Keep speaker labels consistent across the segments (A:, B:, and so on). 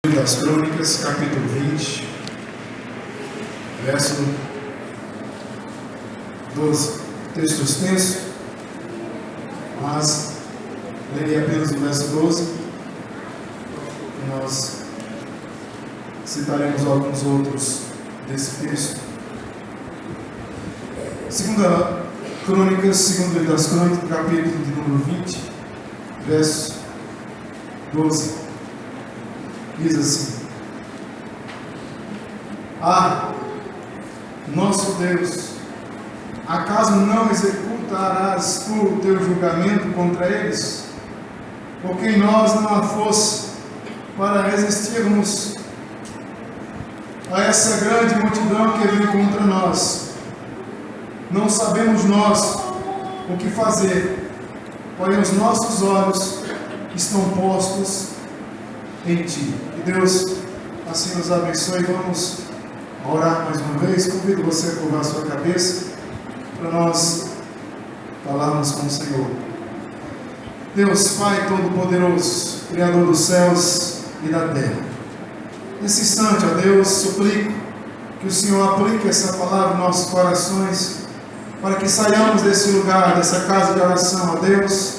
A: Das Crônicas, capítulo 20, verso 12. Texto extenso, mas lerei apenas o verso 12. Nós citaremos alguns outros desse texto. Segunda Crônicas, segundo livro das Crônicas, capítulo de número 20, verso 12. Diz assim: nosso Deus, acaso não executarás tu o teu julgamento contra eles? Porque em nós não há força para resistirmos a essa grande multidão que vem contra nós. Não sabemos nós o que fazer, porém os nossos olhos estão postos em ti. Que Deus assim nos abençoe. Vamos orar mais uma vez. Convido você a curvar a sua cabeça para nós falarmos com o Senhor. Deus, Pai Todo-Poderoso, Criador dos céus e da terra, nesse instante, ó Deus, suplico que o Senhor aplique essa palavra em nossos corações, para que saiamos desse lugar, dessa casa de oração, ó Deus,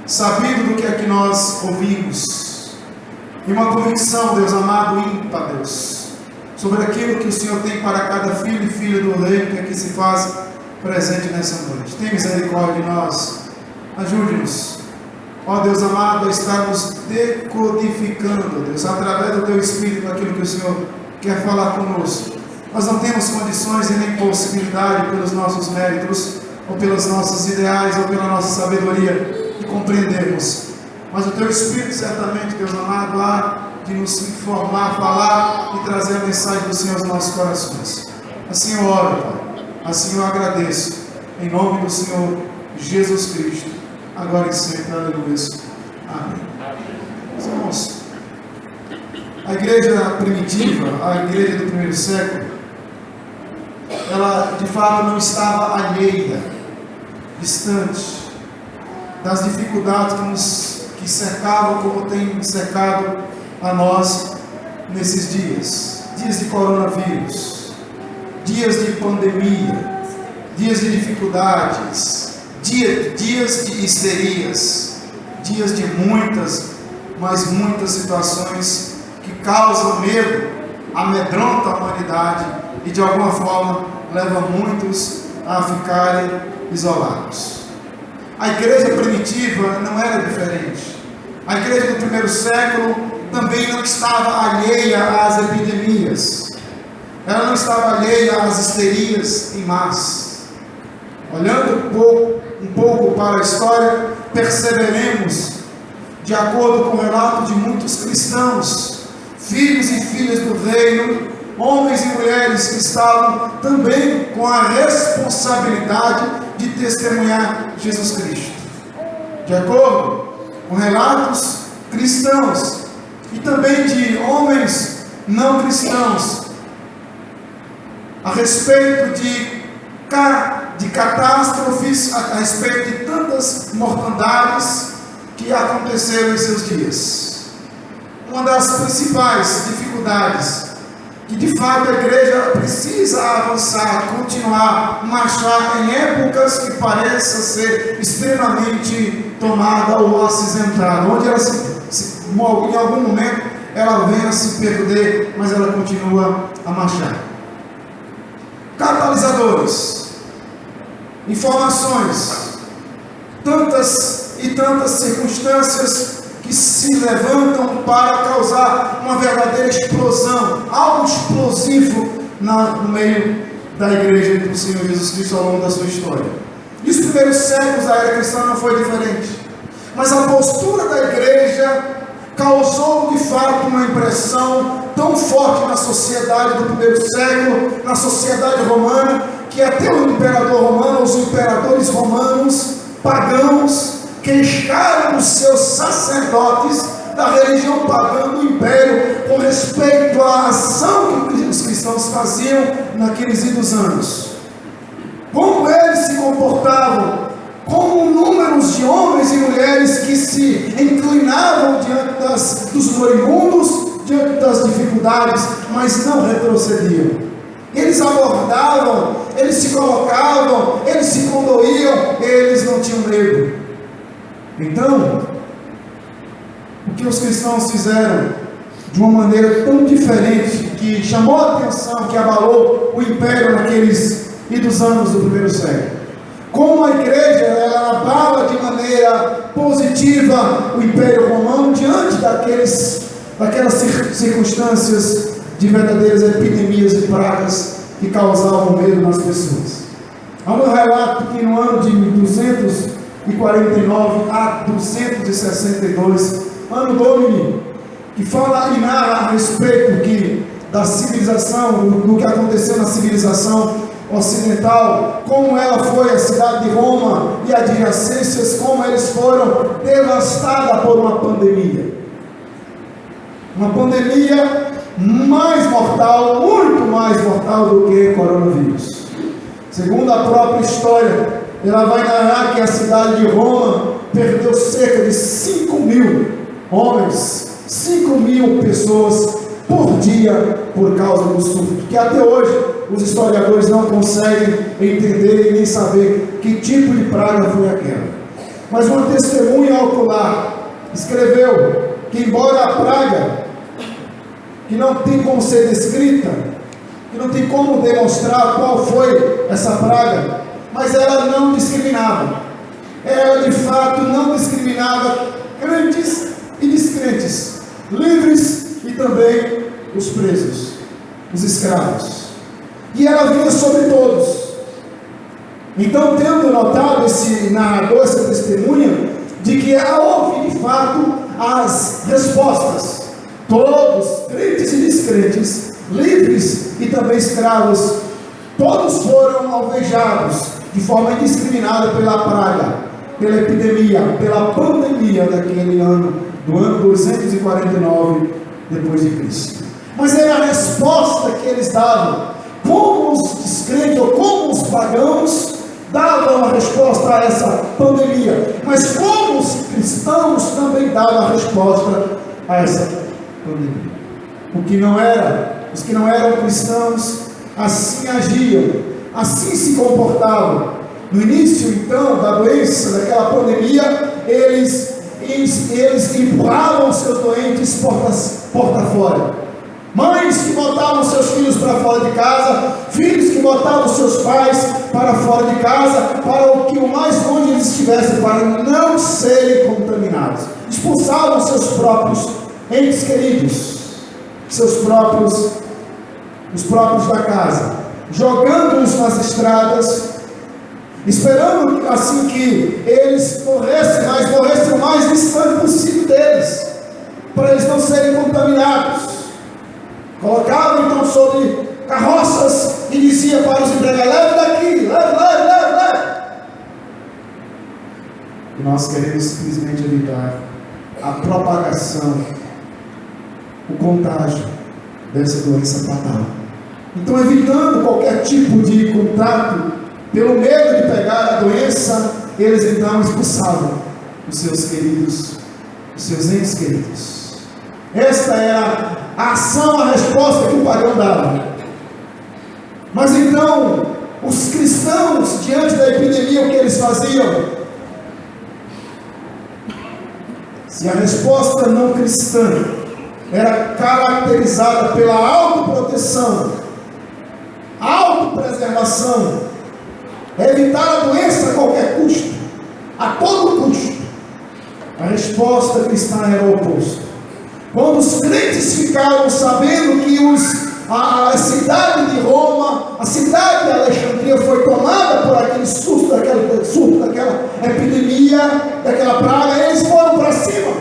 A: sabendo do que é que nós ouvimos, e uma convicção, Deus amado, ímpar, Deus, sobre aquilo que o Senhor tem para cada filho e filha do reino que aqui se faz presente nessa noite. Tem misericórdia de nós, ajude-nos, ó Deus amado, a estarmos decodificando, Deus, através do Teu Espírito, aquilo que o Senhor quer falar conosco. Nós não temos condições e nem possibilidade, pelos nossos méritos, ou pelos nossos ideais, ou pela nossa sabedoria, de compreendermos. Mas o Teu Espírito, certamente, Deus amado, há de nos informar, falar e trazer a mensagem do Senhor aos nossos corações. Assim eu oro, Pai. Assim eu agradeço. Em nome do Senhor Jesus Cristo. Agora e sempre. Aleluia. Amém. Meus irmãos, a igreja primitiva, a igreja do primeiro século, ela de fato não estava alheia, distante das dificuldades que cercavam, como tem cercado a nós nesses dias de coronavírus, dias de pandemia, dias de dificuldades, dias de histerias, dias de muitas, mas muitas situações que causam medo, amedrontam a humanidade e de alguma forma levam muitos a ficarem isolados. A igreja primitiva não era diferente. A igreja do primeiro século também não estava alheia às epidemias. Ela não estava alheia às histerias em massa. Olhando um pouco para a história, perceberemos, de acordo com o relato de muitos cristãos, filhos e filhas do reino, homens e mulheres que estavam também com a responsabilidade de testemunhar Jesus Cristo. De acordo com relatos cristãos e também de homens não cristãos, a respeito de catástrofes, a respeito de tantas mortandades que aconteceram em seus dias. Uma das principais dificuldades que de fato a igreja precisa avançar, continuar, marchar em épocas que pareça ser extremamente tomada ou acinzentada, onde ela em algum momento ela venha a se perder, mas ela continua a marchar. Catalisadores, informações, tantas e tantas circunstâncias que se levantam para causar uma verdadeira explosão, algo explosivo no meio da igreja do Senhor Jesus Cristo ao longo da sua história. E os primeiros séculos da era cristã não foi diferente. Mas a postura da igreja causou de fato uma impressão tão forte na sociedade do primeiro século, na sociedade romana, que até o imperador romano, os imperadores romanos, pagãos, queixaram os seus sacerdotes da religião pagã do império com respeito à ação que os cristãos faziam naqueles idos anos. Como eles se comportavam, como números de homens e mulheres que se inclinavam diante dos moribundos, diante das dificuldades, mas não retrocediam. Eles abordavam, eles se colocavam, eles se condoíam, eles não tinham medo. Então, o que os cristãos fizeram de uma maneira tão diferente, que chamou a atenção, que abalou o império naqueles idos anos do primeiro século. Como a igreja, ela abala de maneira positiva o império romano diante daquelas circunstâncias de verdadeiras epidemias e pragas que causavam medo nas pessoas. Há um relato que no ano de 249 a 262, ano Domini, que fala e narra a respeito da civilização, do que aconteceu na civilização ocidental, como ela foi a cidade de Roma e adjacências, como eles foram devastadas por uma pandemia. Uma pandemia mais mortal, muito mais mortal do que coronavírus. Segundo a própria história, ela vai narrar que a cidade de Roma perdeu cerca de 5.000 homens, 5.000 pessoas por dia por causa do surto, que até hoje os historiadores não conseguem entender e nem saber que tipo de praga foi aquela. Mas uma testemunha ocular escreveu que, embora a praga, que não tem como ser descrita, que não tem como demonstrar qual foi essa praga, mas ela não discriminava. Ela de fato não discriminava crentes e descrentes, livres e também os presos, os escravos. E ela vinha sobre todos. Então, tendo notado esse narrador, essa testemunha, de que houve de fato as respostas, todos, crentes e descrentes, livres e também escravos, todos foram alvejados de forma indiscriminada pela praga, pela epidemia, pela pandemia daquele ano, do ano 249 depois de Cristo. Mas era a resposta que eles davam, como os descrentes ou como os pagãos davam a resposta a essa pandemia, mas como os cristãos também davam a resposta a essa pandemia. Os que não eram cristãos assim agiam, assim se comportavam. No início então da doença, daquela pandemia, eles empurravam seus doentes porta fora. Mães que botavam seus filhos para fora de casa, filhos que botavam seus pais para fora de casa, para o que o mais longe eles estivessem, para não serem contaminados. Expulsavam seus próprios entes queridos, os próprios da casa, jogando-os nas estradas, esperando assim que eles morressem o mais distante possível deles, para eles não serem contaminados. Colocavam então sobre carroças e dizia para os empregados: leve daqui, leve. E nós queremos simplesmente evitar a propagação, o contágio dessa doença fatal. Então, evitando qualquer tipo de contato, pelo medo de pegar a doença, eles então expulsavam os seus queridos, os seus entes queridos. Esta era a ação, a resposta que o pagão dava. Mas então, os cristãos, diante da epidemia, o que eles faziam? Se a resposta não cristã era caracterizada pela autoproteção, autopreservação, evitar a doença a qualquer custo, a todo custo, a resposta cristã era o oposto. Quando os crentes ficaram sabendo que a cidade de Roma, a cidade de Alexandria foi tomada por aquele surto, daquela epidemia, daquela praga, eles foram para cima.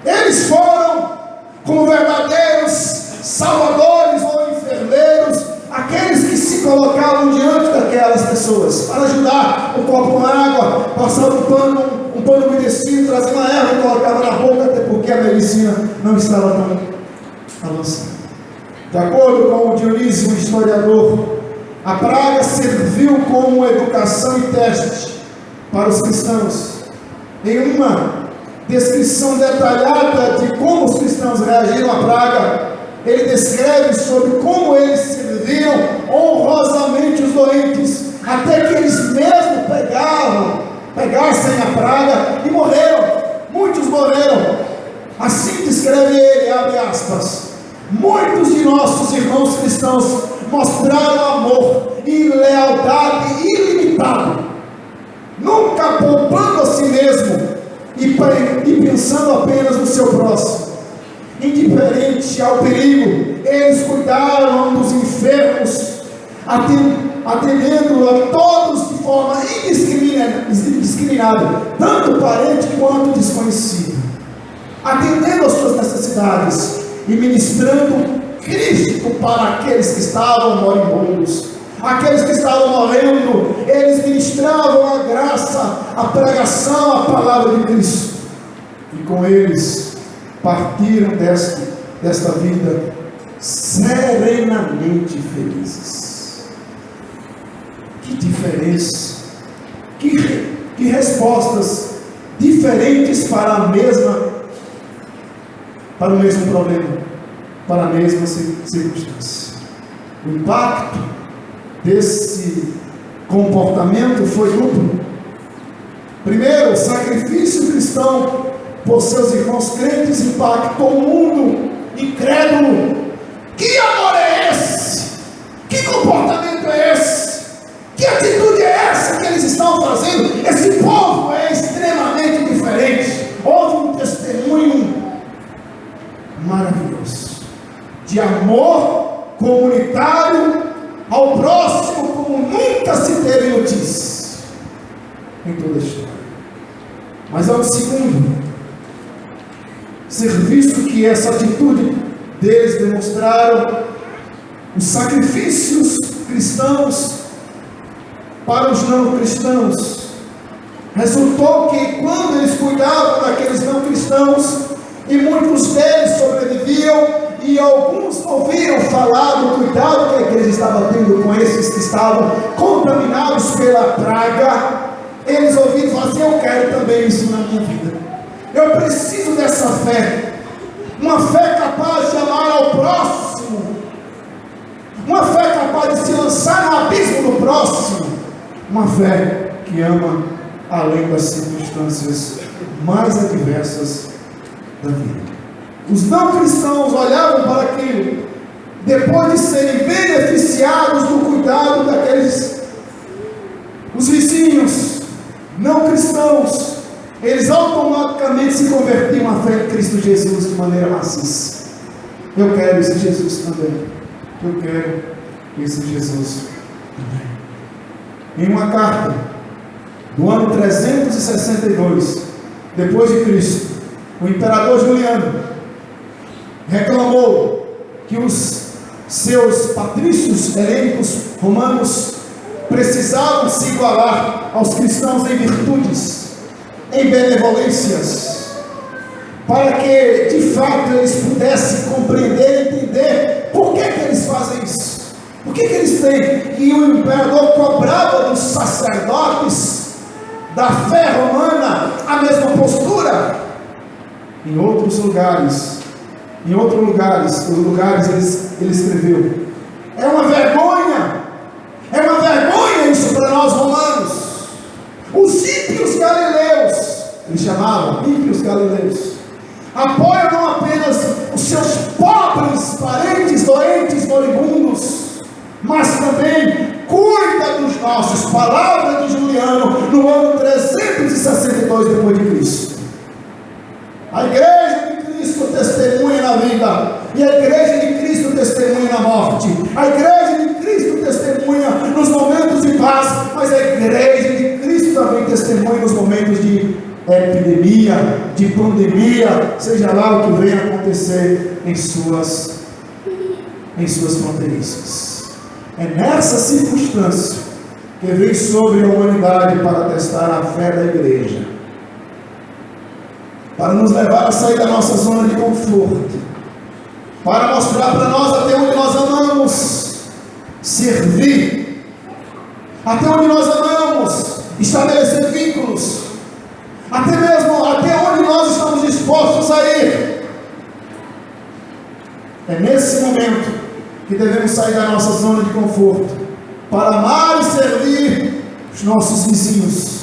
A: Eles foram como verdadeiros salvadores ou enfermeiros, aqueles que se colocavam diante daquelas pessoas para ajudar, um copo com água, passando um pano umedecido, trazendo uma erva e colocava na boca, até porque a medicina não estava tão avançada. De acordo com o Dionísio, um historiador, a praga serviu como educação e teste para os cristãos em uma descrição detalhada de como os cristãos reagiram à praga. Ele descreve sobre como eles serviram honrosamente os doentes, até que eles mesmos pegassem a praga e morreram. Muitos morreram. Assim descreve ele, abre aspas: muitos de nossos irmãos cristãos mostraram amor e lealdade ilimitado, nunca poupando a si mesmo e pensando apenas no seu próximo. Indiferente ao perigo, eles cuidaram dos enfermos, atendendo a todos de forma indiscriminada, tanto parente quanto desconhecido, atendendo às suas necessidades e ministrando Cristo para aqueles que estavam moribundos, aqueles que estavam morrendo. Eles ministravam a graça, a pregação, a palavra de Cristo, e com eles partiram desta vida serenamente felizes. Que diferença, que respostas diferentes para o mesmo problema, para a mesma circunstância. O impacto desse comportamento foi duplo. Primeiro, o sacrifício cristão por seus irmãos crentes impactou o mundo incrédulo. Que amor é esse? Que comportamento é esse? Que atitude é essa que eles estão fazendo? Esse povo é extremamente diferente. Houve um testemunho maravilhoso de amor comunitário ao próximo como nunca se teve notícia em toda a história. Mas há um segundo serviço que essa atitude deles demonstraram: os sacrifícios cristãos para os não cristãos. Resultou que quando eles cuidavam daqueles não cristãos, e muitos deles sobreviviam, e alguns ouviram falar do cuidado que a igreja estava tendo com esses que estavam contaminados pela praga, eles ouviram falar assim: eu quero também isso na minha vida. Eu preciso dessa fé, uma fé capaz de amar ao próximo, uma fé capaz de se lançar no abismo do próximo, uma fé que ama além das circunstâncias mais adversas da vida. Os não cristãos olhavam para aquilo, depois de serem beneficiados do cuidado daqueles, os vizinhos não cristãos, eles automaticamente se convertiam à fé em Cristo Jesus de maneira maciça. Eu quero esse Jesus também. Eu quero esse Jesus também. Em uma carta do ano 362 depois de Cristo, o imperador Juliano reclamou que os seus patrícios helênicos romanos precisavam se igualar aos cristãos em virtudes, em benevolências, para que de fato eles pudessem compreender e entender por que eles fazem isso, por que eles têm. E o imperador cobrava dos sacerdotes da fé romana a mesma postura. Em outros lugares ele escreveu: é uma vergonha isso para nós romanos. Os ímpios galileus, eles chamavam ímpios galileus, apoiam não apenas os seus pobres parentes doentes moribundos, mas também cuida dos nossos. Palavra de Juliano no ano 362 depois de Cristo. A igreja de Cristo testemunha na vida, e a igreja de Cristo testemunha na morte. A igreja de Cristo testemunha nos momentos de paz, mas a igreja de Cristo também testemunha nos momentos de epidemia, de pandemia, seja lá o que venha acontecer em suas fronteiriças. É nessa circunstância que vem sobre a humanidade para testar a fé da igreja, para nos levar a sair da nossa zona de conforto, para mostrar para nós até onde nós amamos servir, até onde nós amamos estabelecer vínculos, até onde nós sair. É nesse momento que devemos sair da nossa zona de conforto para amar e servir os nossos vizinhos,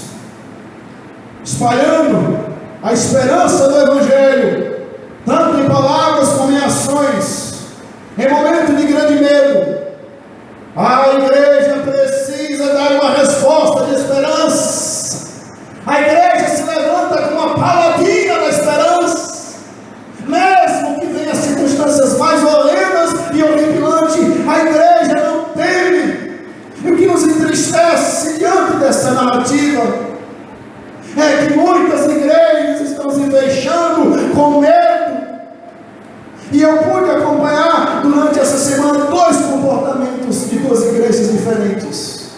A: espalhando a esperança do Evangelho, tanto em palavras como em ações. Em momento de grande medo, a igreja precisa dar uma resposta de esperança. A igreja se levanta como uma paladina da esperança, mesmo que venham circunstâncias mais violentas e horripilantes. A igreja não teme. E o que nos entristece diante dessa narrativa é que muitas igrejas estão se fechando com medo. E eu pude acompanhar durante essa semana dois comportamentos de duas igrejas diferentes.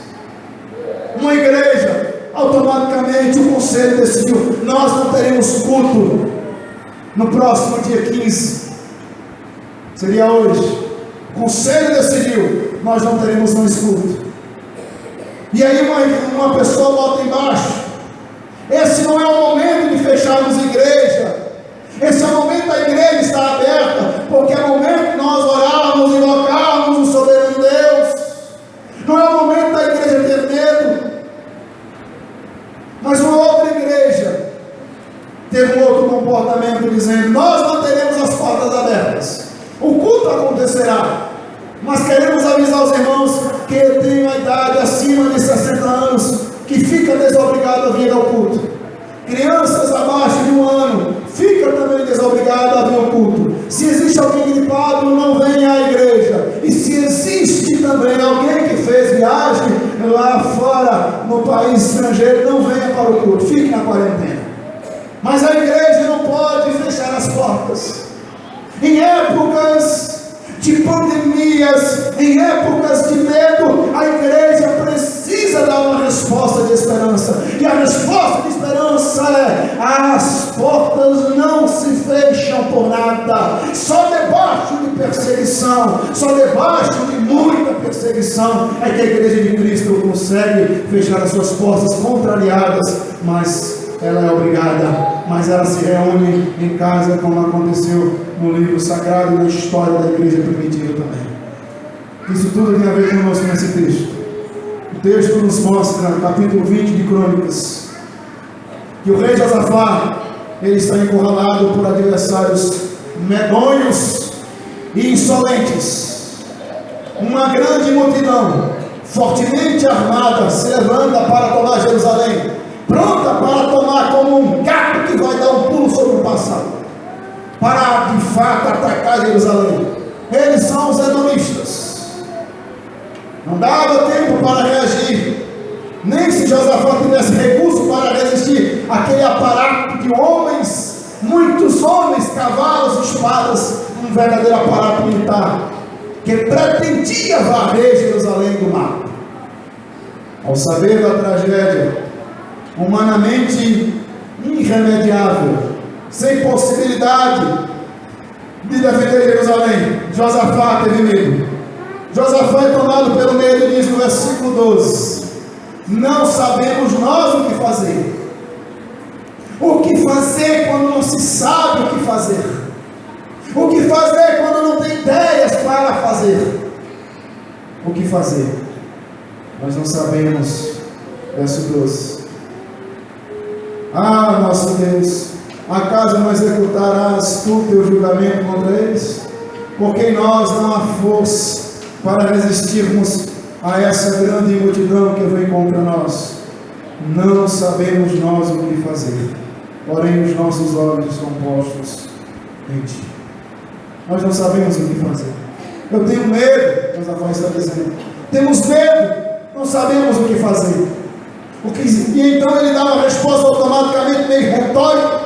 A: Uma igreja, automaticamente o conselho decidiu: nós não teremos culto no próximo dia 15, seria hoje. O conselho decidiu: nós não teremos mais culto. E aí uma pessoa bota embaixo: esse não é o momento de fecharmos igreja. Esse é o momento da igreja estar aberta, porque é o momento que nós orarmos e invocarmos o soberano Deus. Não é o momento da igreja ter medo. Mas uma outra igreja teve um outro comportamento, dizendo: nós manteremos as portas abertas, o culto acontecerá, mas queremos avisar os irmãos que têm uma idade acima de 60 anos, que fica desobrigado a vir ao culto. Crianças abaixo de 1 ano, fica também desobrigado a vir ao culto. Se existe alguém gripado, não venha à igreja. E se existe também alguém que fez viagem lá fora, no país estrangeiro, não venha para o culto, fique na quarentena. Mas a igreja não pode fechar as portas. Em épocas de pandemias, em épocas de medo, a igreja precisa dar uma resposta de esperança. E a resposta de esperança é: as portas não se fecham por nada. Só debaixo de perseguição, só debaixo de muita perseguição é que a igreja de Cristo consegue fechar as suas portas contrariadas, mas ela é obrigada, mas ela se reúne em casa, como aconteceu no livro sagrado e na história da igreja primitiva também. Isso tudo tem a ver conosco nesse texto. O texto nos mostra, capítulo 20 de Crônicas, que o rei Josafá, ele está encurralado por adversários medonhos e insolentes. Uma grande multidão, fortemente armada, se levanta para tomar Jerusalém, pronta para tomar como um gato que vai dar um pulo sobre o passado, para de fato atacar Jerusalém. Eles são os edomistas. Não dava tempo para reagir, nem se Josafá tivesse recurso para resistir àquele aparato de homens, muitos homens, cavalos, espadas, um verdadeiro aparato militar, que pretendia varrer Jerusalém do mapa. Ao saber da tragédia, humanamente irremediável, sem possibilidade de defender Jerusalém, Josafá teve medo. Josafá é tomado pelo medo, diz no versículo 12: não sabemos nós o que fazer. O que fazer quando não se sabe o que fazer? O que fazer quando não tem ideias para fazer? O que fazer? Nós não sabemos. Verso 12: ah, nosso Deus, acaso não executarás tu teu julgamento contra eles? Porque em nós não há força para resistirmos a essa grande multidão que vem contra nós. Não sabemos nós o que fazer, porém os nossos olhos estão postos em ti. Nós não sabemos o que fazer. Eu tenho medo, Josafá está dizendo. Temos medo, não sabemos o que fazer. E então ele dá uma resposta automaticamente meio retórica.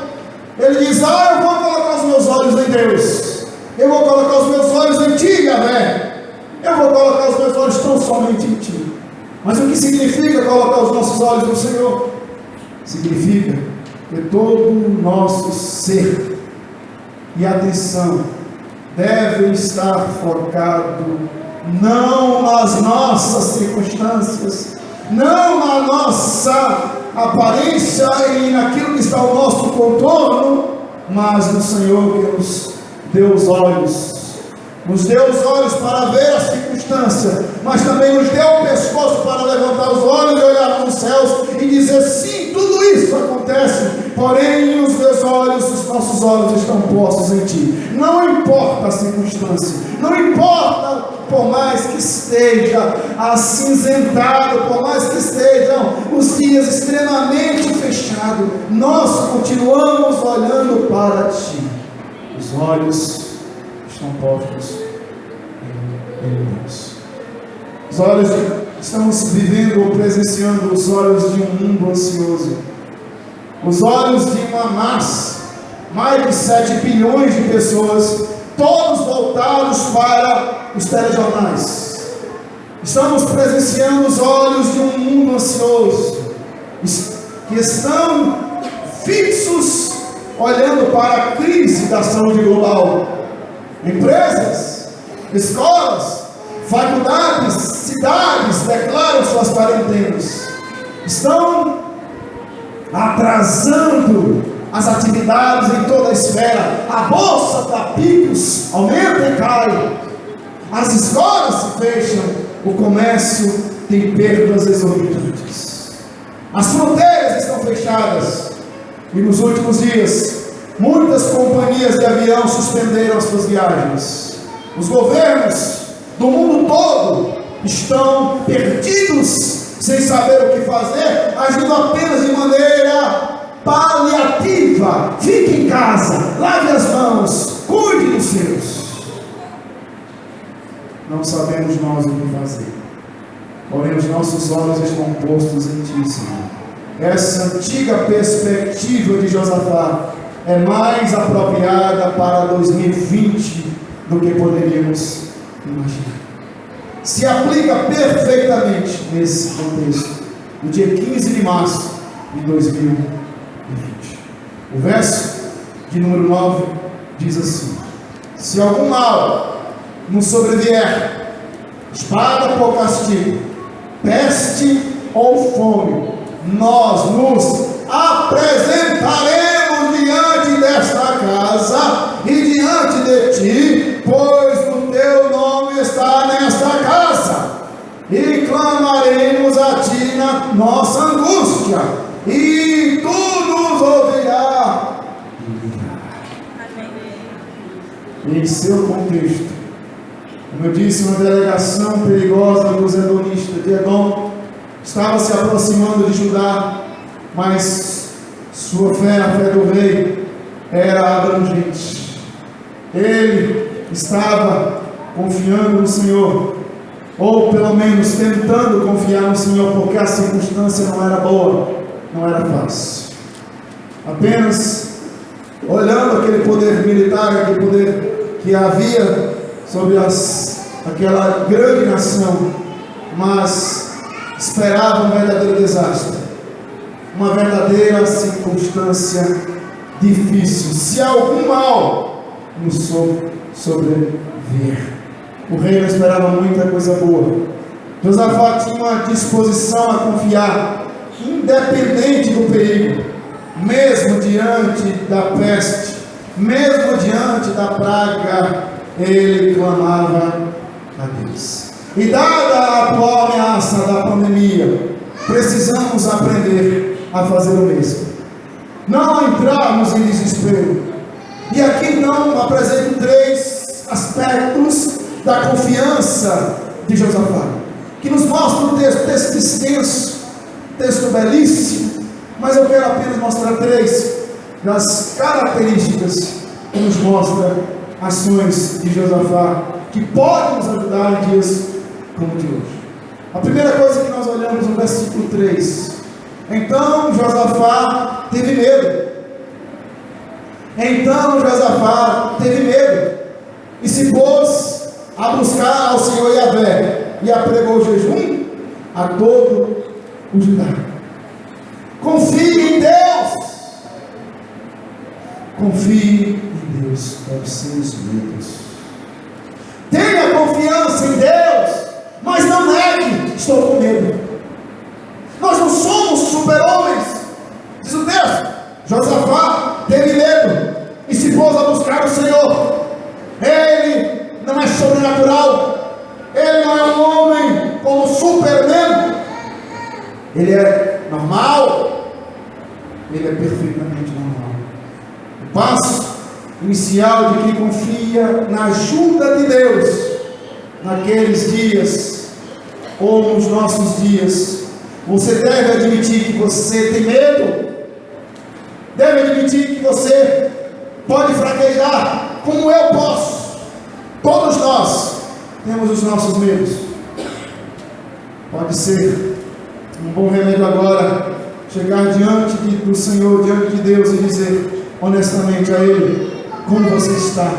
A: Ele diz: ah, eu vou colocar os meus olhos em Deus, eu vou colocar os meus olhos em ti, Yahvé, eu vou colocar os meus olhos tão somente em ti. Mas o que significa colocar os nossos olhos no Senhor? Significa que todo o nosso ser e atenção deve estar focado não nas nossas circunstâncias, não na nossa aparência e naquilo que está ao nosso contorno, mas no Senhor que nos deu os olhos. Nos deu os olhos para ver a circunstância, mas também nos deu o pescoço para levantar os olhos e olhar para os céus e dizer: sim, tudo isso acontece, porém os meus olhos, os nossos olhos estão postos em Ti. Não importa a circunstância, não importa, por mais que esteja acinzentado, por mais que estejam os dias extremamente fechados, nós continuamos olhando para Ti. Os olhos estão postos em Deus. Os olhos, estamos vivendo ou presenciando os olhos de um mundo ansioso, os olhos de uma massa, mais de 7 bilhões de pessoas, todos voltados para os telejornais. Estamos presenciando os olhos de um mundo ansioso, que estão fixos, olhando para a crise da saúde global. Empresas, escolas, faculdades, cidades declaram suas quarentenas, estão atrasando as atividades em toda a esfera. A bolsa da picos aumenta e cai, as escolas se fecham, o comércio tem perdas exorbitantes, as fronteiras estão fechadas, e nos últimos dias muitas companhias de avião suspenderam as suas viagens. Os governos do mundo todo estão perdidos, sem saber o que fazer, agindo apenas de maneira paliativa. Fique em casa, lave as mãos, cuide dos seus. Não sabemos nós o que fazer, porém os nossos olhos estão postos em Ti, Senhor. Essa antiga perspectiva de Josafá é mais apropriada para 2020 do que poderíamos imaginar. Se aplica perfeitamente nesse contexto, no dia 15 de março de 2020. O verso de número 9 diz assim: se algum mal nos sobrevier, espada por castigo, peste ou fome, nós nos apresentaremos diante desta casa e diante de Ti, pois o Teu nome está nesta casa, e clamaremos a Ti na nossa angústia, e Tu nos ouvirás. Em seu contexto, como eu disse, uma delegação perigosa dos edomistas de Edom estava se aproximando de Judá, mas sua fé, a fé do rei, era abrangente. Ele estava confiando no Senhor, ou pelo menos tentando confiar no Senhor, porque a circunstância não era boa, não era fácil. Apenas olhando aquele poder militar, aquele poder que havia sobre aquela grande nação, mas esperava um verdadeiro desastre, uma verdadeira circunstância difícil. Se algum mal nos sobrevier, o rei não esperava muita coisa boa. Josafá tinha uma disposição a confiar, independente do perigo, mesmo diante da peste, mesmo diante da praga, ele clamava a Deus. E dada a atual ameaça da pandemia, precisamos aprender a fazer o mesmo, não entrarmos em desespero. E aqui então apresento 3 aspectos da confiança de Josafá, que nos mostra um texto extenso, texto belíssimo, mas eu quero apenas mostrar 3 das características que nos mostra ações de Josafá, que podem nos ajudar em dias como o de hoje. A primeira coisa que nós olhamos no versículo 3: então Josafá teve medo. Então Josafá teve medo e se pôs a buscar ao Senhor Yahvé, e apregou jejum a todo o Judá. Confie em Deus. Confie em Deus para os seus medos. Tenha confiança em Deus, mas não negue: estou com medo. Nós não somos super-homens, diz o texto. Josafá teve medo. ele é perfeitamente normal. O passo inicial de quem confia na ajuda de Deus, naqueles dias, ou nos nossos dias, você deve admitir que você tem medo, deve admitir que você pode fraquejar, como eu posso. Todos nós temos os nossos medos. Pode ser um bom remédio agora chegar diante do Senhor, diante de Deus e dizer honestamente a Ele como você está.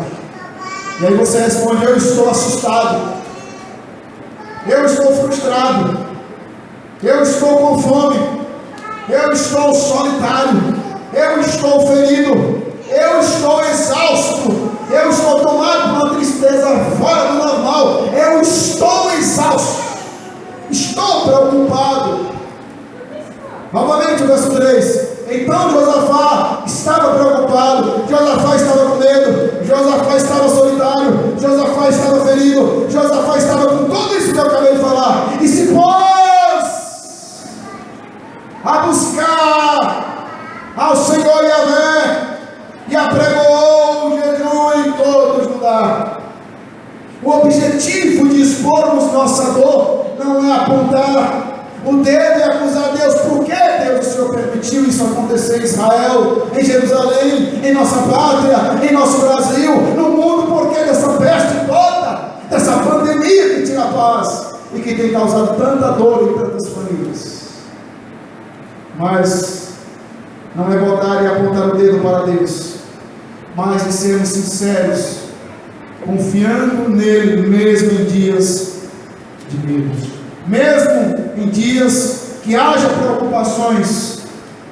A: E aí você responde: eu estou assustado, eu estou frustrado, eu estou com fome, eu estou solitário, eu estou ferido, eu estou exausto, eu estou tomado por uma tristeza fora do normal, eu estou exausto, estou preocupado. Novamente o verso 3: então Josafá estava preocupado, Josafá estava com medo, Josafá estava solitário, Josafá estava ferido, Josafá estava com tudo isso que eu acabei de falar, e se pôs a buscar ao Senhor Yahvé, e apregou o jejum em todo Judá. O objetivo de expormos nossa dor não é apontar o dedo e acusar Deus. Por que Deus, o Senhor, permitiu isso acontecer em Israel, em Jerusalém, em nossa pátria, em nosso Brasil, no mundo? Por que dessa peste toda, dessa pandemia que tira a paz e que tem causado tanta dor em tantas famílias? Mas não é botar e apontar o dedo para Deus, mas de sermos sinceros, confiando nele mesmo em dias de medo, mesmo em dias que haja preocupações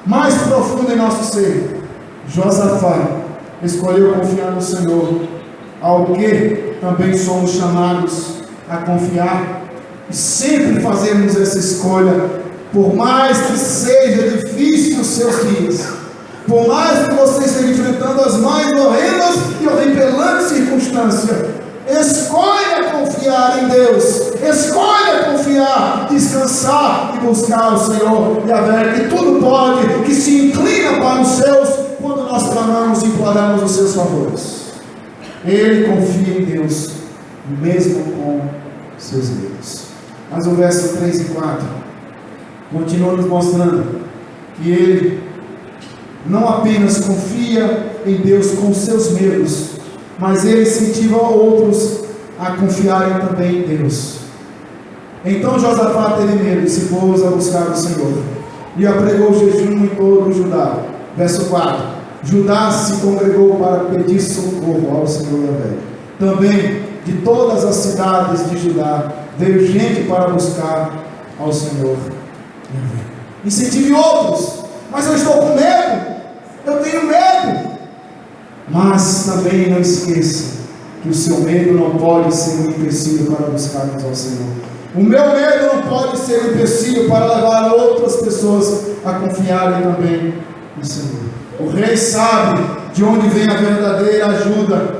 A: mais profundas em nosso ser. Josafá escolheu confiar no Senhor, ao que também somos chamados a confiar, e sempre fazemos essa escolha, por mais que seja difícil os seus dias, por mais que você esteja enfrentando as mais horrendas e horripilantes circunstâncias, escolha confiar em Deus, escolha confiar, descansar e buscar o Senhor Yahvé, que tudo pode, que se inclina para os seus quando nós clamamos e imploramos os seus favores. Ele confia em Deus, mesmo com seus medos. Mas o verso 3 e 4 continua nos mostrando que ele não apenas confia em Deus com seus medos, mas ele incentiva outros a confiarem também em Deus. Então Josafá teve medo e se pôs a buscar o Senhor, e apregou jejum em todo o Judá. Verso 4: Judá se congregou para pedir socorro ao Senhor Yahvé. Também de todas as cidades de Judá veio gente para buscar ao Senhor Yahvé. Incentive outros. Mas eu estou com medo, eu tenho medo. Mas também não esqueça que o seu medo não pode ser um empecilho para buscarmos ao Senhor. O meu medo não pode ser um empecilho para levar outras pessoas a confiarem também no Senhor. O rei sabe de onde vem a verdadeira ajuda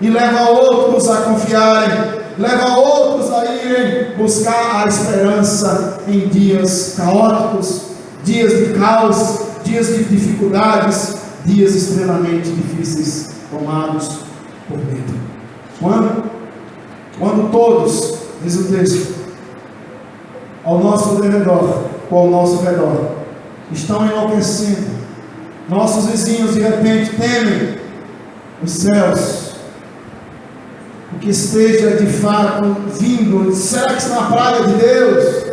A: e leva outros a confiarem, leva outros a irem buscar a esperança em dias caóticos, dias de caos, dias de dificuldades, dias extremamente difíceis, tomados por medo. Quando todos, diz o texto, ao nosso redor, ou ao nosso redor, estão enlouquecendo, nossos vizinhos de repente temem os céus, o que esteja de fato vindo, será que está na praga de Deus?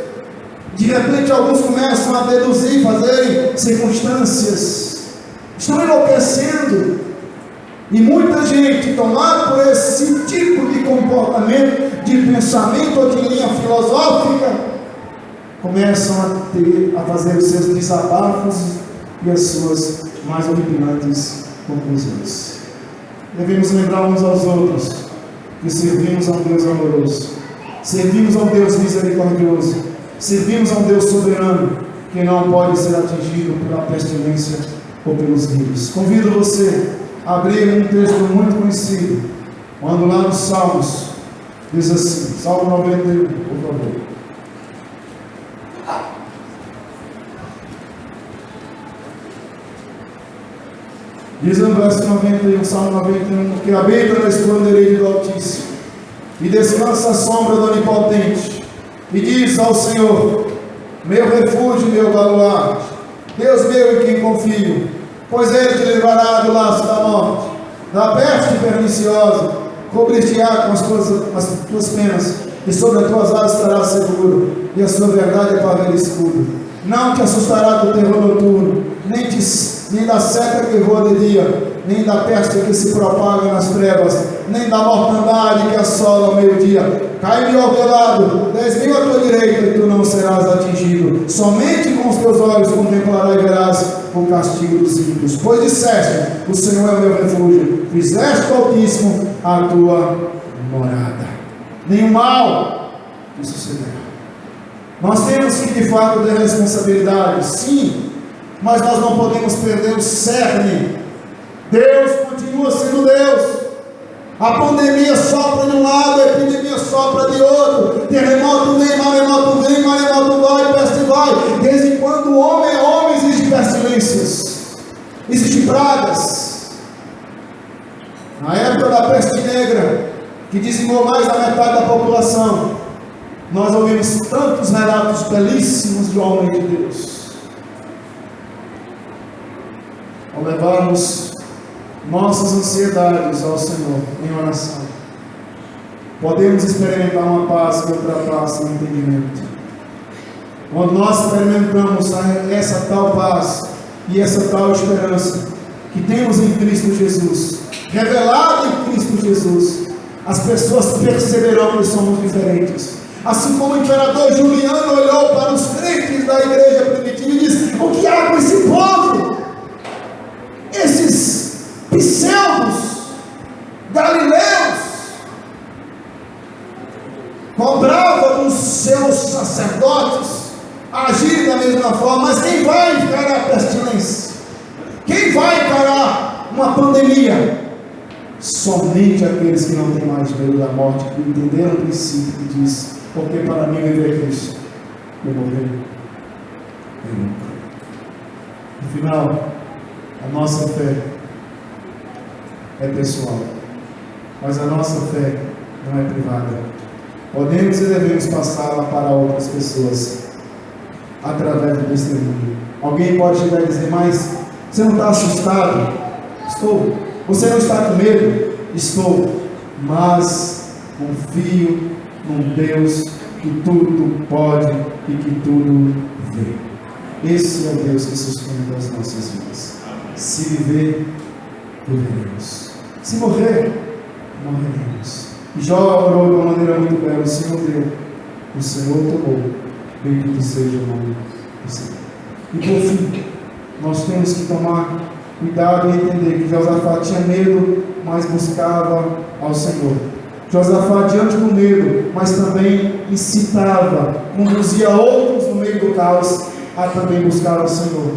A: De repente alguns começam a deduzir, fazerem circunstâncias, estão enlouquecendo, e muita gente, tomada por esse tipo de comportamento, de pensamento aqui em linha filosófica, começam a fazer os seus desabafos e as suas mais horripilantes conclusões. Devemos lembrar uns aos outros que servimos a um Deus amoroso, servimos a um Deus misericordioso, servimos a um Deus soberano, que não pode ser atingido pela pestilência ou pelos vírus. Convido você a abrir um texto muito conhecido, quando lá nos Salmos diz assim, Salmo 91, por favor. Diz no verso 91, Salmo 91, que habita no esconderijo do Altíssimo e descansa à sombra do Onipotente, e diz ao Senhor: meu refúgio, meu baluarte, Deus meu em quem confio, pois Ele te livrará do laço da morte, da peste perniciosa, cobrir-te-á com as tuas penas, e sobre as tuas asas estarás seguro, e a sua verdade é pavio escudo. Não te assustará do terror noturno, nem da seta que voa de dia, nem da peste que se propaga nas trevas, nem da mortandade que assola ao meio-dia. Cai-me ao teu lado, 10.000 à tua direita, e tu não serás atingido. Somente com os teus olhos contemplarás e verás o castigo dos ímpios. Pois disseste: o Senhor é o meu refúgio, fizeste o Altíssimo a tua morada. Nenhum mal te sucederá. Nós temos que de fato ter responsabilidade, sim, mas nós não podemos perder o cerne. Deus continua sendo Deus. A pandemia sopra de um lado, a epidemia sopra de outro, terremoto vem, maremoto vai, peste vai. De vez em quando o homem é homem, existe pestilências, existe pragas. Na época da peste negra, que dizimou mais da metade da população, nós ouvimos tantos relatos belíssimos de homens de Deus. Ao levarmos nossas ansiedades ao Senhor em oração, podemos experimentar uma paz que ultrapassa o entendimento. Quando nós experimentamos essa tal paz e essa tal esperança que temos em Cristo Jesus, revelada em Cristo Jesus, as pessoas perceberão que somos diferentes. Assim como o imperador Juliano olhou para os crentes da igreja primitiva e disse: o que há com esse povo? Esses pseudos galileus, cobrava dos seus sacerdotes agir da mesma forma. Mas quem vai encarar a pestilência? Quem vai encarar uma pandemia? Somente aqueles que não têm mais medo da morte, que entenderam o princípio que diz: porque para mim viver é Cristo, eu morrer é lucro. No final, a nossa fé é pessoal, mas a nossa fé não é privada. Podemos e devemos passá-la para outras pessoas através do testemunho. Alguém pode chegar e dizer: mas você não está assustado? Estou. Você não está com medo? Estou. Mas confio num Deus que tudo pode e que tudo vê. Esse é o Deus que sustenta as nossas vidas. Se viver, viveremos. Se morrer, morreremos. E Jó orou de uma maneira muito bela: o Senhor deu, o Senhor tomou, bendito seja o nome do Senhor. E por fim, nós temos que tomar cuidado e entender que Josafá tinha medo, mas buscava ao Senhor. Josafá, diante do medo, mas também incitava, conduzia outros no meio do caos a também buscar ao Senhor.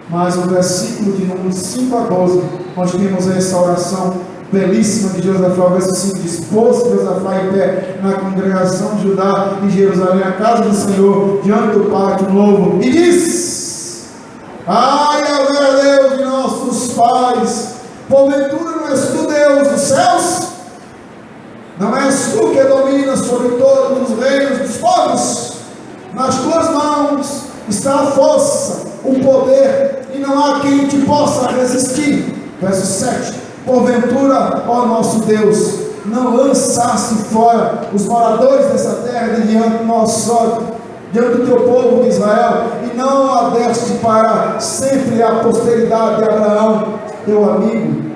A: Mas no versículo de número 5 a 12, nós temos essa oração belíssima de Josafá. O verso 5 diz: pôs-se Josafá em pé na congregação de Judá em Jerusalém, na casa do Senhor, diante do pátio novo, e diz: ai, agora Deus de nossos pais, porventura não és tu Deus dos céus? Não és tu que dominas sobre todos os reinos dos povos? Nas tuas mãos está a força, o poder, e não há quem te possa resistir. Verso 7: porventura, ó nosso Deus, não lançaste fora os moradores dessa terra de diante do nosso olho, diante do teu povo de Israel, e não a deste para sempre a posteridade de Abraão, teu amigo.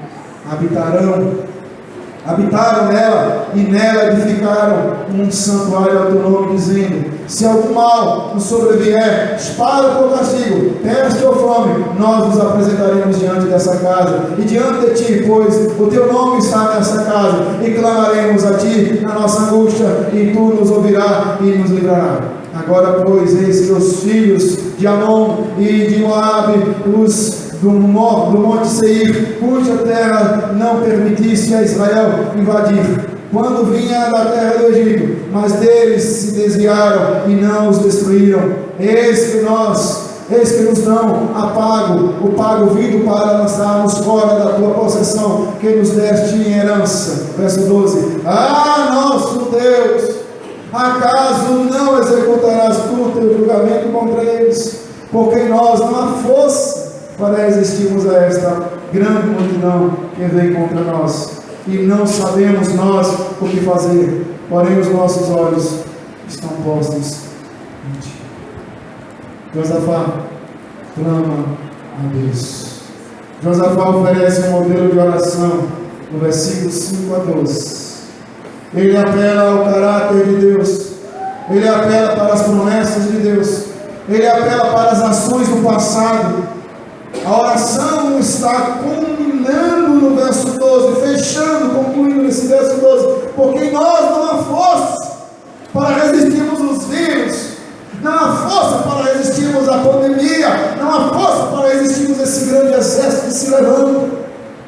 A: Habitaram nela, e nela edificaram um santuário ao teu nome, dizendo: se algum mal nos sobrevier, espada ou castigo, peste ou fome, nós nos apresentaremos diante dessa casa e diante de ti, pois o teu nome está nessa casa, e clamaremos a ti na nossa angústia, e tu nos ouvirás e nos livrarás. Agora, pois, eis que os filhos de Amon e de Moabe, os do monte Seir, cuja terra não permitisse a Israel invadir, quando vinha da terra do Egito, mas deles se desviaram e não os destruíram. Eis eis que nos dão o pago vindo para lançarmos fora da tua possessão, que nos deste em herança. Verso 12: Ah, nosso Deus, acaso não executarás tu teu julgamento contra eles? Porque em nós não há força para resistirmos a esta grande multidão que vem contra nós, e não sabemos nós o que fazer, porém os nossos olhos estão postos em ti. Josafá clama a Deus. Josafá oferece um modelo de oração no versículo 5 a 12. Ele apela ao caráter de Deus, ele apela para as promessas de Deus, ele apela para as ações do passado. A oração está culminando no verso 12, concluindo nesse verso 12, porque em nós não há força para resistirmos os vírus, não há força para resistirmos a pandemia, não há força para resistirmos esse grande exército que se levanta.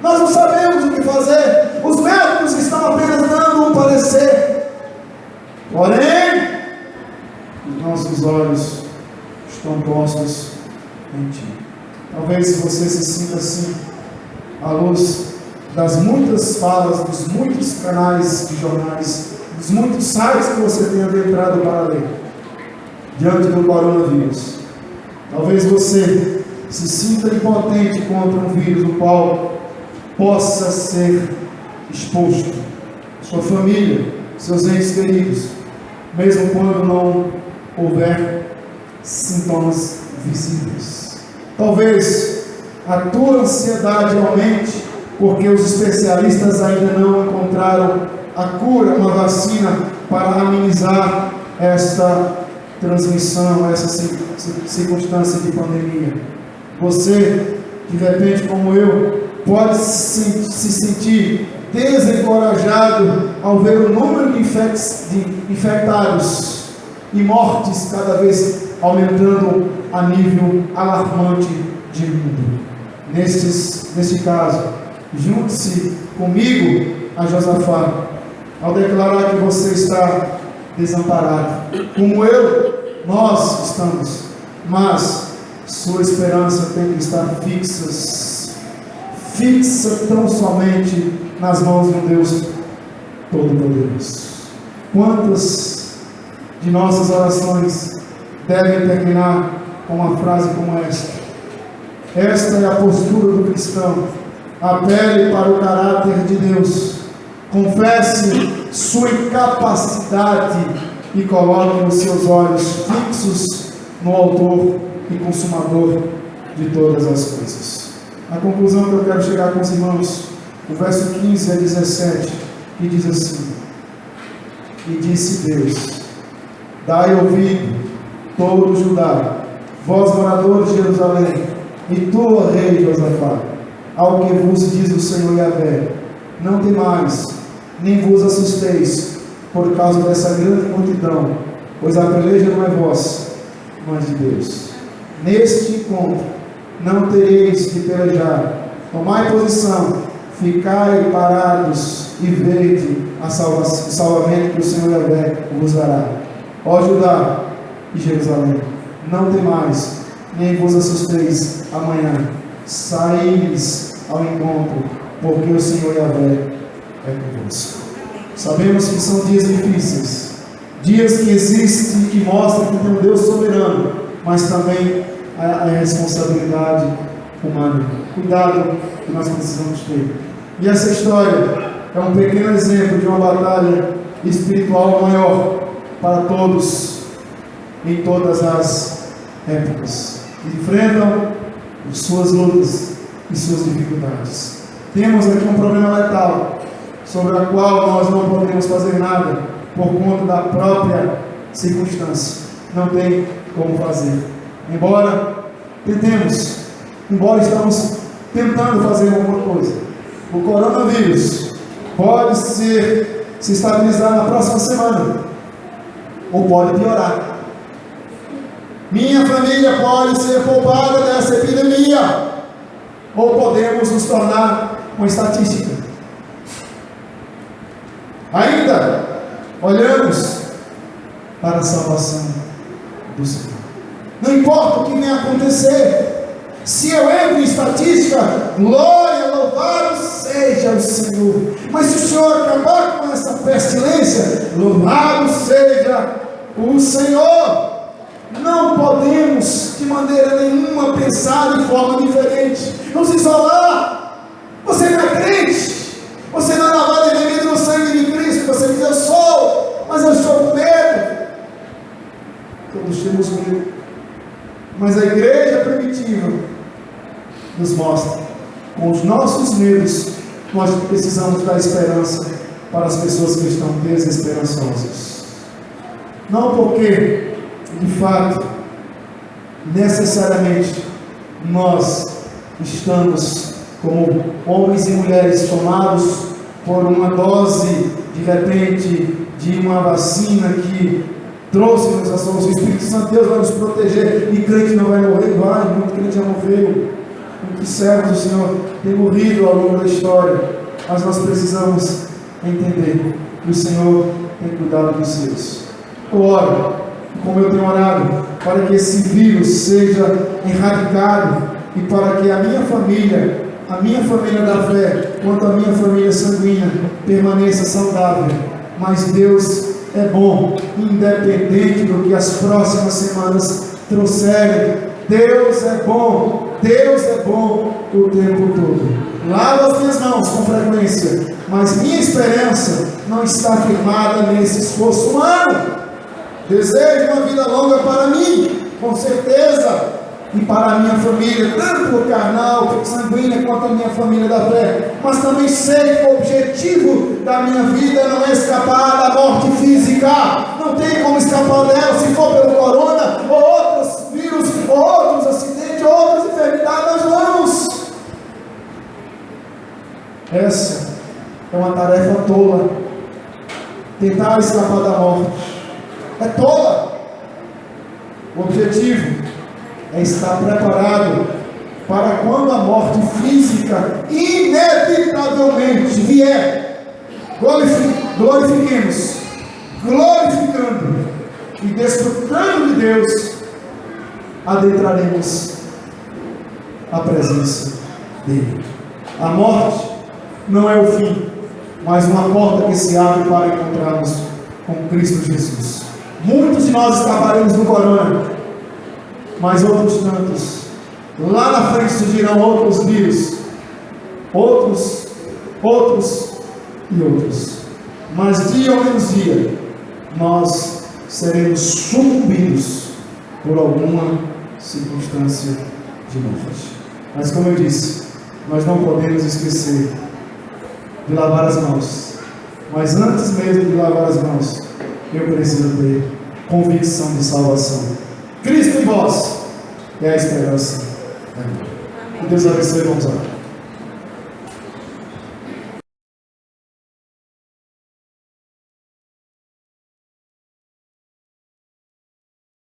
A: Nós não sabemos o que fazer, os médicos estão apenas dando um parecer, porém, os nossos olhos estão postos em ti. Talvez você se sinta assim, à luz das muitas falas, dos muitos canais de jornais, dos muitos sites que você tenha adentrado para ler, diante do coronavírus. Talvez você se sinta impotente contra um vírus o qual possa ser exposto. Sua família, seus entes queridos, mesmo quando não houver sintomas visíveis. Talvez a tua ansiedade aumente, porque os especialistas ainda não encontraram a cura, uma vacina para amenizar esta transmissão, essa circunstância de pandemia. Você, de repente, como eu, pode se sentir desencorajado ao ver o número de infectados e mortes cada vez aumentando a nível alarmante de mundo. Neste caso, junte-se comigo a Josafá ao declarar que você está desamparado, como nós estamos, mas sua esperança tem que estar fixa tão somente nas mãos de um Deus Todo-Poderoso. Quantas de nossas orações devem terminar com uma frase como esta? Esta é a postura do cristão. Apele para o caráter de Deus, confesse sua incapacidade e coloque os seus olhos fixos no autor e consumador de todas as coisas. A conclusão que eu quero chegar com os irmãos, o verso 15 a 17, que diz assim: E disse Deus: Dai ouvido, todo Judá, vós moradores de Jerusalém, e tu, ó rei Josafá, ao que vos diz o Senhor Yahvé: Não temais, nem vos assusteis, por causa dessa grande multidão, pois a peleja não é vossa, mas de Deus. Neste encontro não tereis de pelejar. Tomai posição, ficai parados e vede o salvamento que o Senhor Yahvé vos dará. Ó Judá e Jerusalém, não temais, nem vos assusteis amanhã. Saíres ao encontro, porque o Senhor Yahvé é convosco. Sabemos que são dias difíceis, dias que existem e mostram que tem um Deus soberano, mas também a responsabilidade humana. Cuidado que nós precisamos ter. E essa história é um pequeno exemplo de uma batalha espiritual maior para todos, em todas as épocas, que enfrentam suas lutas e suas dificuldades. Temos aqui um problema letal, sobre o qual nós não podemos fazer nada, por conta da própria circunstância. Não tem como fazer. Embora estamos tentando fazer alguma coisa, o coronavírus pode se estabilizar na próxima semana, ou pode piorar. Minha família pode ser poupada dessa epidemia, ou podemos nos tornar uma estatística. Ainda olhamos para a salvação do Senhor. Não importa o que venha acontecer. Se eu entro em estatística, glória, louvado seja o Senhor. Mas se o Senhor acabar com essa pestilência, louvado seja o Senhor. Não podemos de maneira nenhuma pensar de forma diferente, nos isolar. Você não é crente, você não é lavado e remido no sangue de Cristo. Você diz: eu sou, mas eu estou com medo. Todos temos medo, mas a igreja primitiva nos mostra, com os nossos medos, nós precisamos dar esperança para as pessoas que estão desesperançosas. Não porque, de fato, necessariamente nós estamos como homens e mulheres tomados por uma dose, de repente, de uma vacina que trouxe-nos a solução. O Espírito Santo de Deus vai nos proteger, e crente não vai morrer. Vai, muito crente já morreu, muitos servos do Senhor têm morrido ao longo da história, mas nós precisamos entender que o Senhor tem cuidado dos seus. Eu oro, como eu tenho orado, para que esse vírus seja erradicado, e para que a minha família da fé, quanto a minha família sanguínea, permaneça saudável. Mas Deus é bom, independente do que as próximas semanas trouxerem. Deus é bom o tempo todo. Lavo as minhas mãos com frequência, mas minha esperança não está firmada nesse esforço humano. Desejo uma vida longa para mim, com certeza, e para a minha família, tanto carnal, sanguínea, quanto a minha família da fé. Mas também sei que o objetivo da minha vida não é escapar da morte física. Não tem como escapar dela, se for pelo corona, ou outros vírus, ou outros acidentes, ou outras enfermidades. Nós vamos. Essa é uma tarefa tola. Tentar escapar da morte é tola. O objetivo é estar preparado para quando a morte física inevitavelmente vier, glorifiquemos, glorificando e desfrutando de Deus, adentraremos a presença dele. A morte não é o fim, mas uma porta que se abre para encontrarmos com Cristo Jesus. Muitos de nós escaparemos do corona, mas outros tantos, lá na frente surgirão outros vírus, outros e outros. Mas dia ou menos dia, nós seremos sucumbidos por alguma circunstância de morte. Mas como eu disse, nós não podemos esquecer de lavar as mãos. Mas antes mesmo de lavar as mãos, eu preciso ter convicção de salvação. Cristo em vós é a esperança. Que Deus abençoe, vamos orar.